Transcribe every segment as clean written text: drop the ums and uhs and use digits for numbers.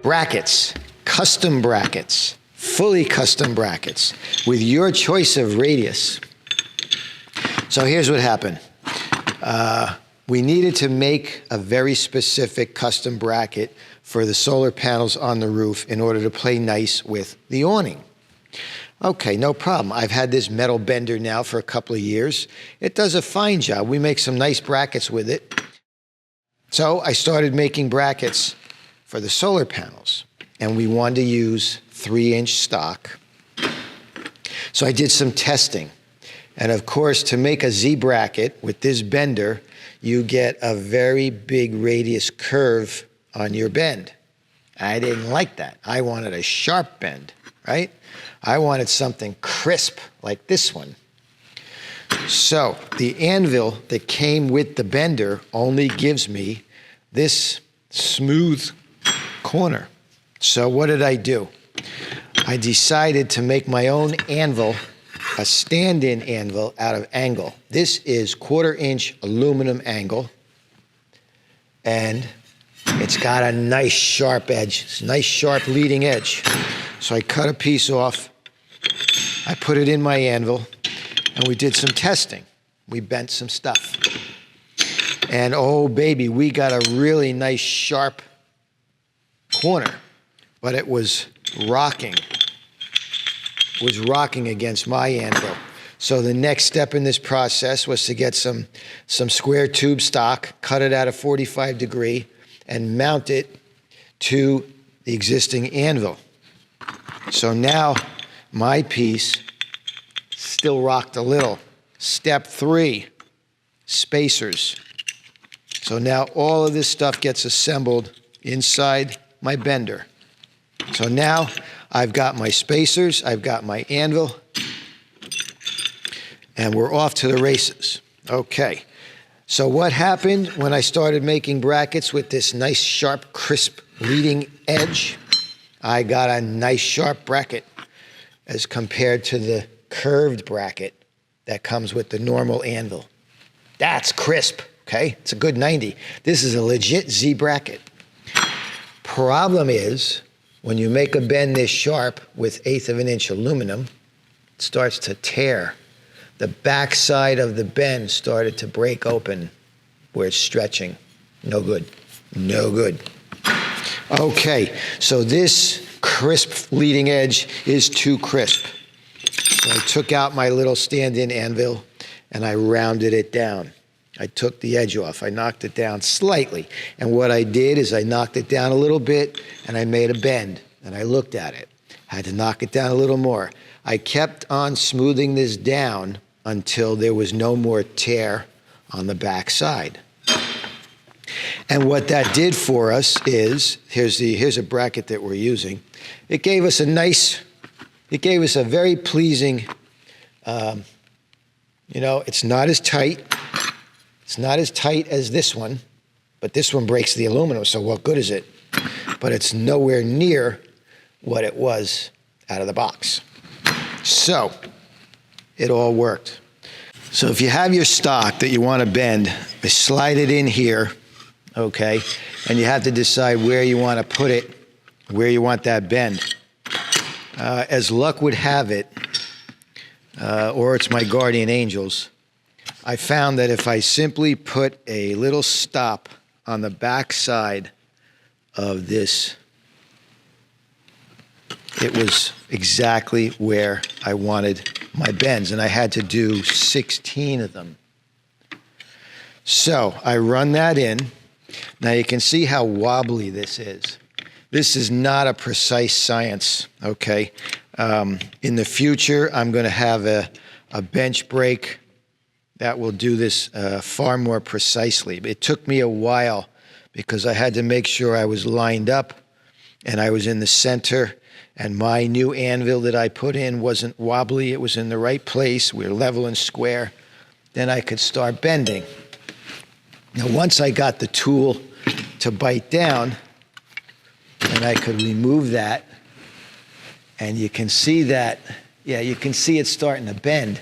brackets, custom brackets, fully custom brackets with your choice of radius. So here's what happened. We needed to make a very specific custom bracket for the solar panels on the roof in order to play nice with the awning. Okay, no problem. I've had this metal bender now for a couple of years. It does a fine job. We make some nice brackets with it. So I started making brackets for the solar panels, and we wanted to use 3-inch stock. So I did some testing. And of course, to make a Z bracket with this bender, you get a very big radius curve on your bend. I didn't like that. I wanted a sharp bend, right? I wanted something crisp like this one. So the anvil that came with the bender only gives me this smooth corner. So what did I do? I decided to make my own anvil, a stand-in anvil out of angle. This is 1/4-inch aluminum angle, and it's got a nice sharp edge, it's a nice sharp leading edge. So I cut a piece off, I put it in my anvil, and we did some testing. We bent some stuff. And oh baby, we got a really nice sharp corner, but it was rocking. It was rocking against my anvil. So the next step in this process was to get some square tube stock, cut it at a 45 degree, and mount it to the existing anvil. So now my piece still rocked a little. Step 3, spacers. So now all of this stuff gets assembled inside my bender. So now I've got my spacers, I've got my anvil, and we're off to the races. Okay, so what happened when I started making brackets with this nice, sharp, crisp leading edge? I got a nice, sharp bracket as compared to the curved bracket that comes with the normal anvil. That's crisp, okay? It's a good 90. This is a legit Z bracket. Problem is, when you make a bend this sharp with 1/8 of an inch aluminum, it starts to tear. The back side of the bend started to break open where it's stretching. No good, no good. Okay, so this crisp leading edge is too crisp. So I took out my little stand-in anvil and I rounded it down. I took the edge off, I knocked it down slightly. And what I did is I knocked it down a little bit and I made a bend and I looked at it. I had to knock it down a little more. I kept on smoothing this down until there was no more tear on the back side. And what that did for us is, here's a bracket that we're using. It gave us a very pleasing, it's not as tight. It's not as tight as this one, but this one breaks the aluminum, so what good is it? But it's nowhere near what it was out of the box. So, it all worked. So if you have your stock that you want to bend, slide it in here, okay? And you have to decide where you want to put it, where you want that bend. As luck would have it, or it's my guardian angels, I found that if I simply put a little stop on the back side of this, it was exactly where I wanted my bends, and I had to do 16 of them. So I run that in. Now you can see how wobbly this is. This is not a precise science, okay? In the future, I'm going to have a bench brake that will do this far more precisely. It took me a while because I had to make sure I was lined up and I was in the center, and my new anvil that I put in wasn't wobbly. It was in the right place. We were level and square. Then I could start bending. Now, once I got the tool to bite down, and I could remove that, and you can see that, yeah, you can see it starting to bend.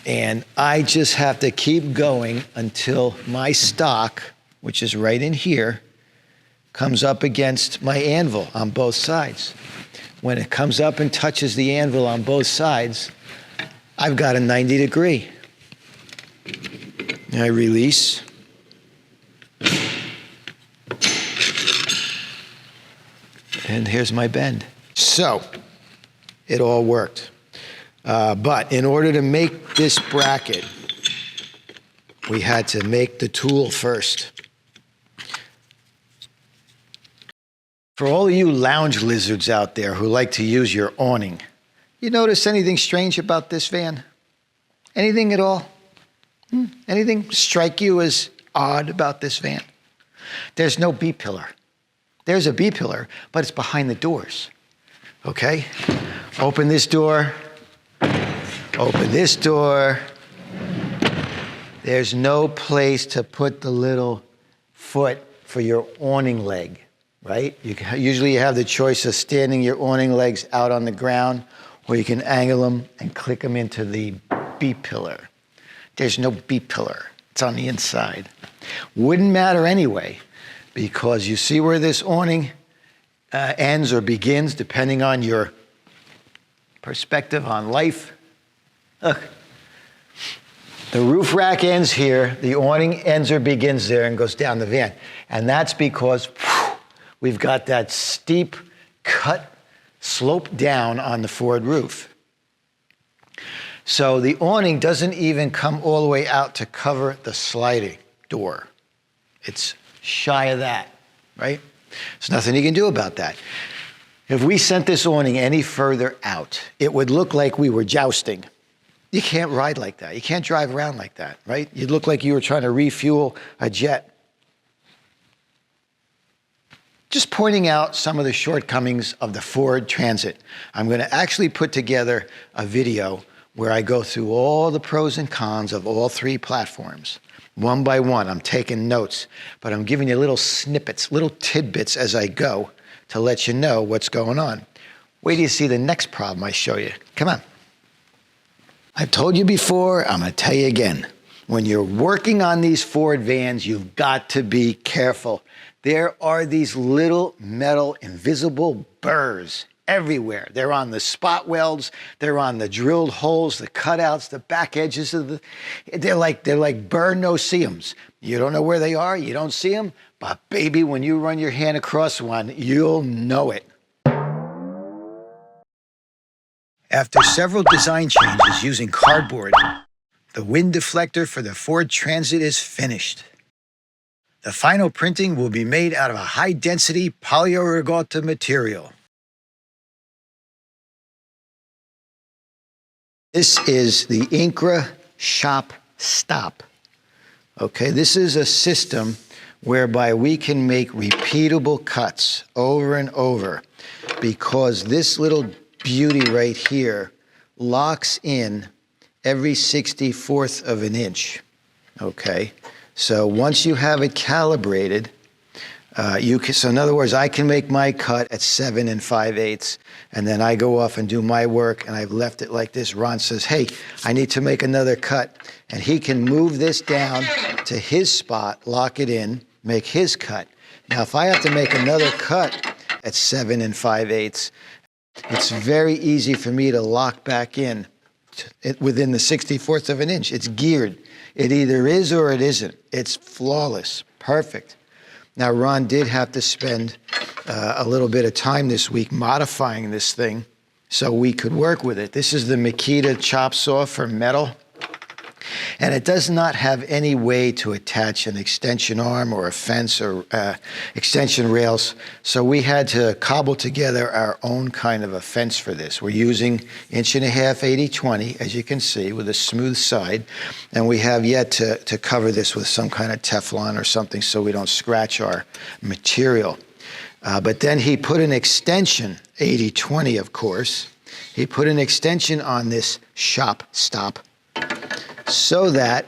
And I just have to keep going until my stock, which is right in here, comes up against my anvil on both sides. When it comes up and touches the anvil on both sides, I've got a 90 degree. I release. And here's my bend. So, it all worked. But in order to make this bracket, we had to make the tool first. For all of you lounge lizards out there who like to use your awning, you notice anything strange about this van? Anything at all? Anything strike you as odd about this van? There's no B-pillar. There's a B-pillar, but it's behind the doors. Okay? Open this door. Open this door. There's no place to put the little foot for your awning leg, right? Usually you have the choice of standing your awning legs out on the ground, or you can angle them and click them into the B-pillar. There's no B-pillar. It's on the inside. Wouldn't matter anyway, because you see where this awning ends or begins, depending on your perspective on life. Look, the roof rack ends here, the awning ends or begins there and goes down the van. And that's because we've got that steep cut slope down on the forward roof. So the awning doesn't even come all the way out to cover the sliding door. It's shy of that, right? There's nothing you can do about that. If we sent this awning any further out, it would look like we were jousting. You can't ride like that. You can't drive around like that, right? You'd look like you were trying to refuel a jet. Just pointing out some of the shortcomings of the Ford Transit. I'm going to actually put together a video where I go through all the pros and cons of all three platforms. One by one, I'm taking notes, but I'm giving you little snippets, little tidbits as I go to let you know what's going on. Wait till you see the next problem I show you. Come on. I've told you before, I'm going to tell you again. When you're working on these Ford vans, you've got to be careful. There are these little metal invisible burrs everywhere. They're on the spot welds, they're on the drilled holes, the cutouts, the back edges of they're like burr no-see-ums. You don't know where they are, you don't see them, but baby, when you run your hand across one, you'll know it. After several design changes using cardboard, the wind deflector for the Ford Transit is finished. The final printing will be made out of a high-density polyurethane material. This is the Incra Shop Stop. Okay, this is a system whereby we can make repeatable cuts over and over, because this little beauty right here locks in every 64th of an inch. Okay, so once you have it calibrated, so in other words, I can make my cut at 7 5/8, and then I go off and do my work, and I've left it like this. Ron says, hey, I need to make another cut, and he can move this down to his spot, lock it in, make his cut. Now, if I have to make another cut at 7 5/8, it's very easy for me to lock back in within the 64th of an inch. It's geared. It either is or it isn't. It's flawless, perfect. Now, Ron did have to spend a little bit of time this week modifying this thing so we could work with it. This is the Makita chop saw for metal, and it does not have any way to attach an extension arm or a fence or extension rails, so we had to cobble together our own kind of a fence for this. We're using 1.5" 80/20, as you can see, with a smooth side, and we have yet to cover this with some kind of Teflon or something so we don't scratch our material. But then he put an extension, 80/20 of course, he put an extension on this shop stop so that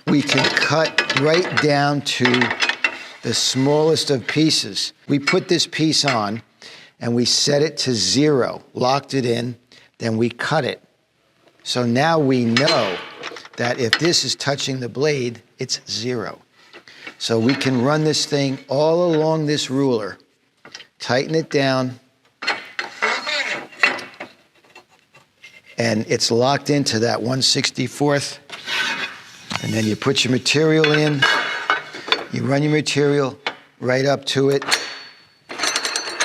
we can cut right down to the smallest of pieces. We put this piece on and we set it to 0, locked it in, then we cut it. So now we know that if this is touching the blade, it's 0. So we can run this thing all along this ruler tighten it down, and it's locked into that 1/64th. And then you put your material in, you run your material right up to it,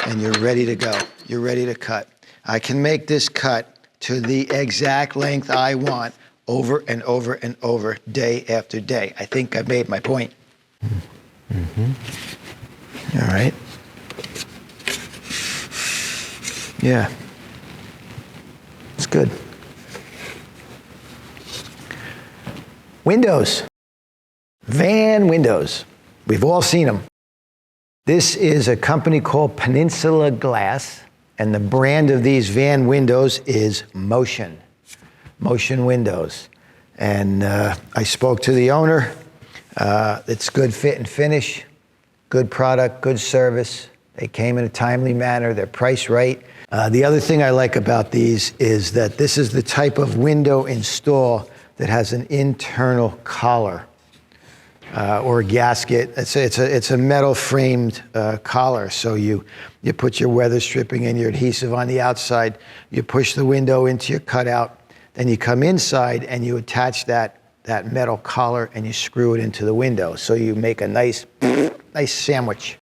and you're ready to go. You're ready to cut. I can make this cut to the exact length I want over and over and over, day after day. I think I made my point. Mm-hmm. All right. Yeah. It's good. Windows. Van windows. We've all seen them. This is a company called Peninsula Glass, and the brand of these van windows is Motion. Motion Windows. And I spoke to the owner. It's good fit and finish, good product, good service. They came in a timely manner. They're priced right. The other thing I like about these is that this is the type of window install that has an internal collar or gasket. It's a metal framed collar. So you put your weather stripping and your adhesive on the outside. You push the window into your cutout. Then you come inside and you attach that metal collar and you screw it into the window. So you make a nice sandwich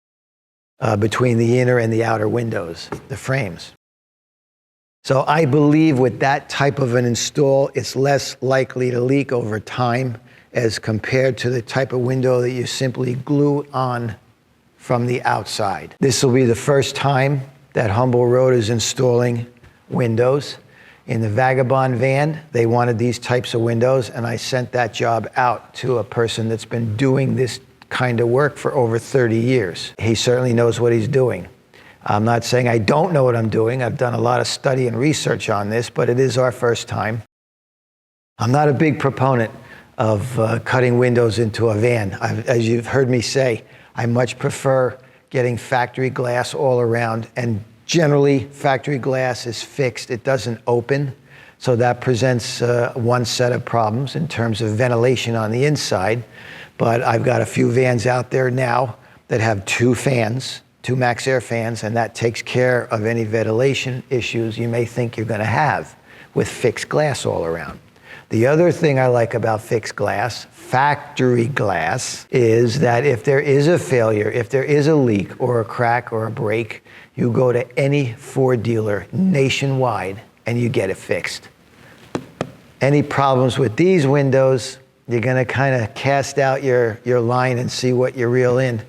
between the inner and the outer windows, the frames. So I believe with that type of an install, it's less likely to leak over time as compared to the type of window that you simply glue on from the outside. This will be the first time that Humble Road is installing windows. In the Vagabond van, they wanted these types of windows, and I sent that job out to a person that's been doing this kind of work for over 30 years. He certainly knows what he's doing. I'm not saying I don't know what I'm doing. I've done a lot of study and research on this, but it is our first time. I'm not a big proponent of cutting windows into a van. As you've heard me say, I much prefer getting factory glass all around, and generally factory glass is fixed. It doesn't open, so that presents one set of problems in terms of ventilation on the inside. But I've got a few vans out there now that have two Max Air fans, and that takes care of any ventilation issues you may think you're going to have with fixed glass all around. The other thing I like about fixed glass, factory glass, is that if there is a failure, if there is a leak or a crack or a break, you go to any Ford dealer nationwide and you get it fixed. Any problems with these windows, you're going to kind of cast out your line and see what you reel in.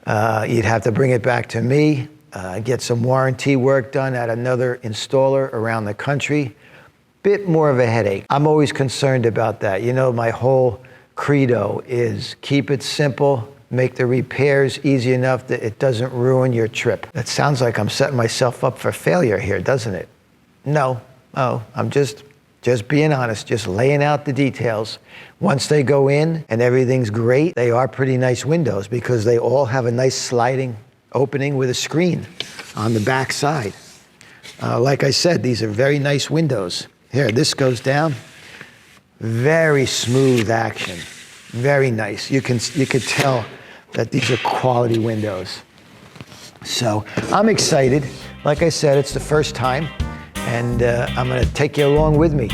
You'd have to bring it back to me, get some warranty work done at another installer around the country. Bit more of a headache. I'm always concerned about that. You know, my whole credo is keep it simple, make the repairs easy enough that it doesn't ruin your trip. That sounds like I'm setting myself up for failure here, doesn't it? No, I'm just being honest, just laying out the details. Once they go in and everything's great, they are pretty nice windows because they all have a nice sliding opening with a screen on the back side. Like I said, these are very nice windows. Here, this goes down. Very smooth action. Very nice. You could tell that these are quality windows. So I'm excited. Like I said, it's the first time, and I'm going to take you along with me.